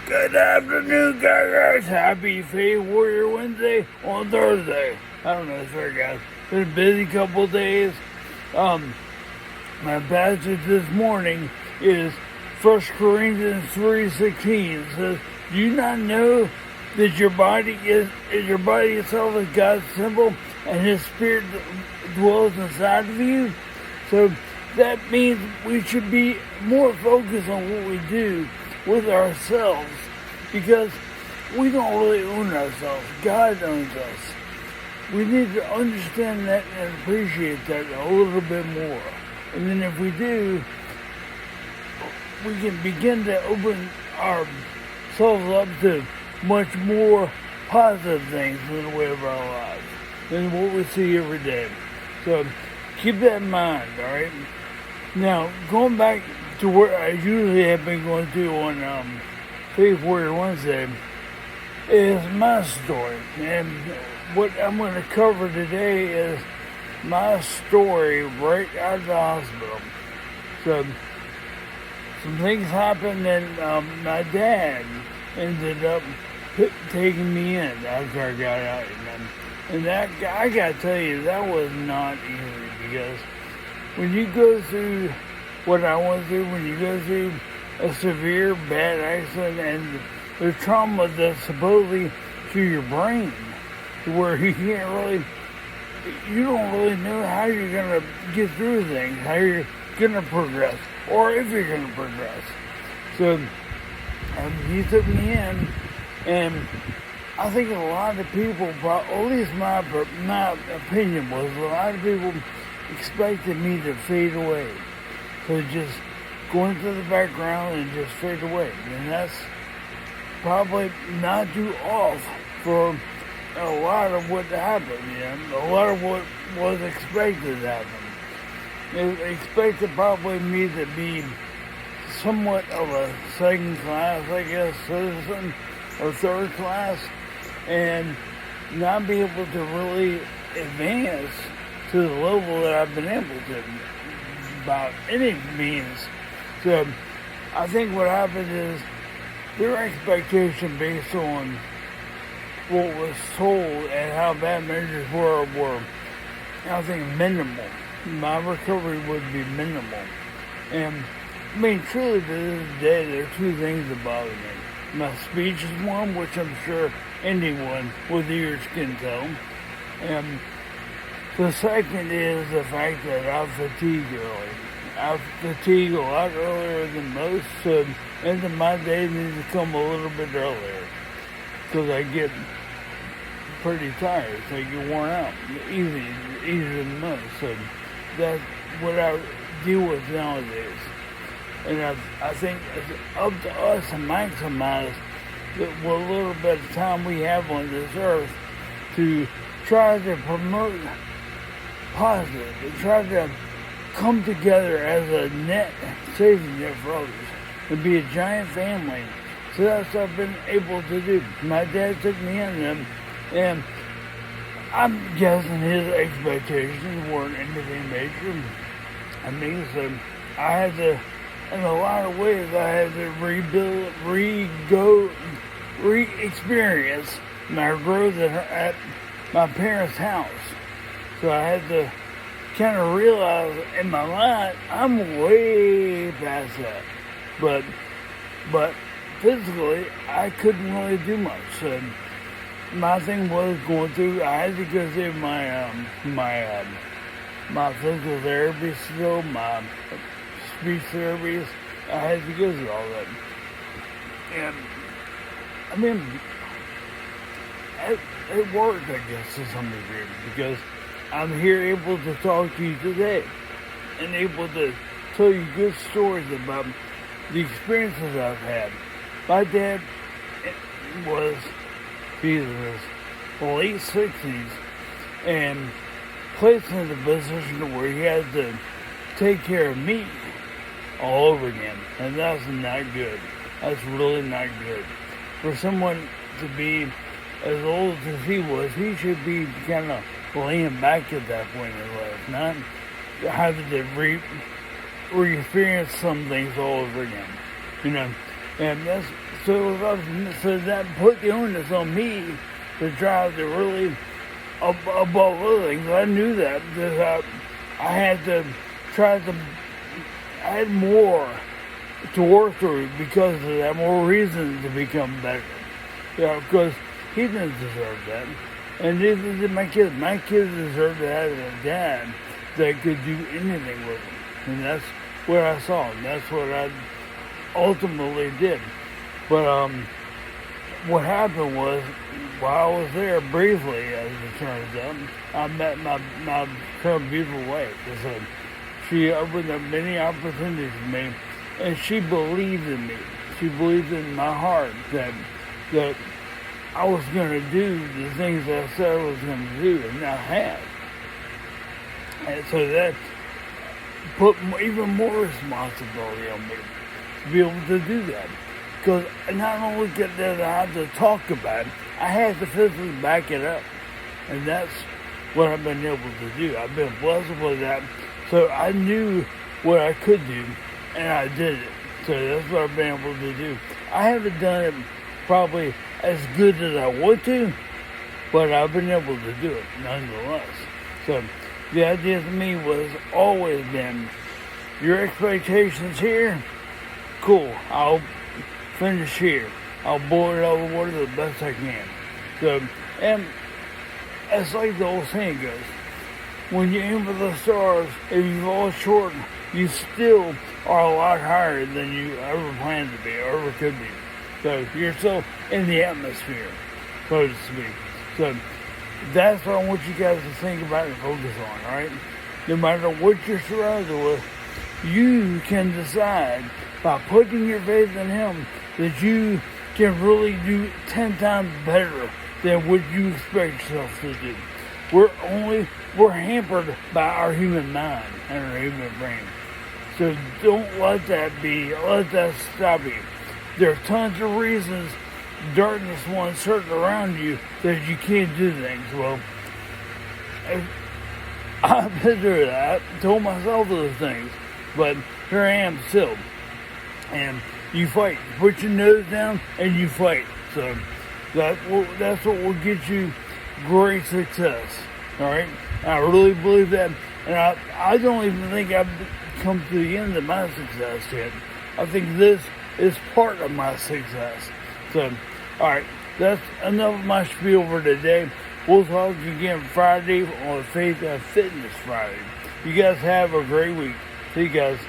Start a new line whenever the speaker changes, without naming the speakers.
Good afternoon, Conquerors. Happy Faith Warrior Wednesday on Thursday. I don't know, sorry guys. Been a busy couple of days. My passage this morning is 1 Corinthians 3:16. It says, "Do you not know that your body itself is God's temple, and His Spirit dwells inside of you?" So that means we should be more focused on what we do with ourselves, because we don't really own ourselves. God owns us. We need to understand that and appreciate that a little bit more. And then if we do, we can begin to open ourselves up to much more positive things in the way of our lives than what we see every day. So keep that in mind, all right? Now, going back to where I usually have been going to on Faith Warrior Wednesday is my story. And what I'm going to cover today is my story right out of the hospital. So, some things happened, and my dad ended up taking me in after I got out. And that, I got to tell you, that was not easy, because when you go through what I went through, when you go through a severe bad accident and the trauma that's supposedly to your brain, to where you don't really know how you're going to get through things, how you're going to progress, or if you're going to progress. So he took me in, and I think a lot of people, at least my opinion was, a lot of people expected me to fade away. So just go into the background and just fade away. And that's probably not too off for a lot of what happened, a lot of what was expected to happen. They expected probably me to be somewhat of a second class, I guess, citizen, or third class, and not be able to really advance to the level that I've been able to about any means. So I think what happened is their expectation based on what was told and how bad measures were, I think, minimal. My recovery would be minimal. And I mean, truly to this day, there are two things that bother me. My speech is one, which I'm sure anyone with ears can tell. And the second is the fact that I fatigue early. I fatigue a lot earlier than most, so end of my day needs to come a little bit earlier, because I get pretty tired, so I get worn out easier than most. So that's what I deal with nowadays. And I think it's up to us to maximize what little bit of time we have on this earth to try to promote positive, and try to come together as a safety net for others, and be a giant family. So that's what I've been able to do. My dad took me in, and I'm guessing his expectations weren't anything major. I mean, so I had to, in a lot of ways, I had to re-experience my growth at my parents' house. So I had to kind of realize in my mind, I'm way past that. But physically, I couldn't really do much. So my thing was going through, I had to go through my physical therapy still, my speech therapies. I had to go through all that. And I mean, it worked, I guess, to some degree, because I'm here able to talk to you today and able to tell you good stories about the experiences I've had. My dad was, his late 60s, and placed in a position where he had to take care of me all over again. And that's not good. That's really not good. For someone to be as old as he was, he should be kind of laying back at that point in his life, not having to re-experience some things all over again. And that's so that put the onus on me to try to really above other things. I knew that because I had to try to. I had more to work through because of that, more reason to become better. Because he didn't deserve that. And neither did my kids. My kids deserve to have a dad that could do anything with them. And that's what I saw. And that's what I ultimately did. But what happened was, while I was there briefly, as it turns out, I met my current beautiful wife. So she opened up many opportunities for me, and she believed in me. She believed in my heart that I was going to do the things that I said I was going to do, and I have. And so that put even more responsibility on me to be able to do that. Because not only did I have to talk about it, I had to physically back it up. And that's what I've been able to do. I've been blessed with that. So I knew what I could do, and I did it. So that's what I've been able to do. I haven't done it probably as good as I want to, but I've been able to do it nonetheless. So the idea to me was always been, your expectations here, cool, I'll finish here. I'll boil it over water the best I can. So, and it's like the old saying goes, when you aim for the stars, if you fall short, you still are a lot higher than you ever planned to be or ever could be. So you're still in the atmosphere, so to speak. So that's what I want you guys to think about and focus on, all right? No matter what you're surrounded with, you can decide by putting your faith in Him that you can really do 10 times better than what you expect yourself to do. We're hampered by our human mind and our human brain. So don't let that stop you. There are tons of reasons darkness will insert around you that you can't do things. Well, I've been through that. I told myself those things, but here I am still. And you fight. You put your nose down and you fight. So that's what will get you great success. All right? I really believe that. And I don't even think I've come to the end of my success yet. I think this is part of my success. So, all right, that's enough of my spiel for today. We'll talk again Friday on Faith and Fitness Friday. You guys have a great week. See you guys.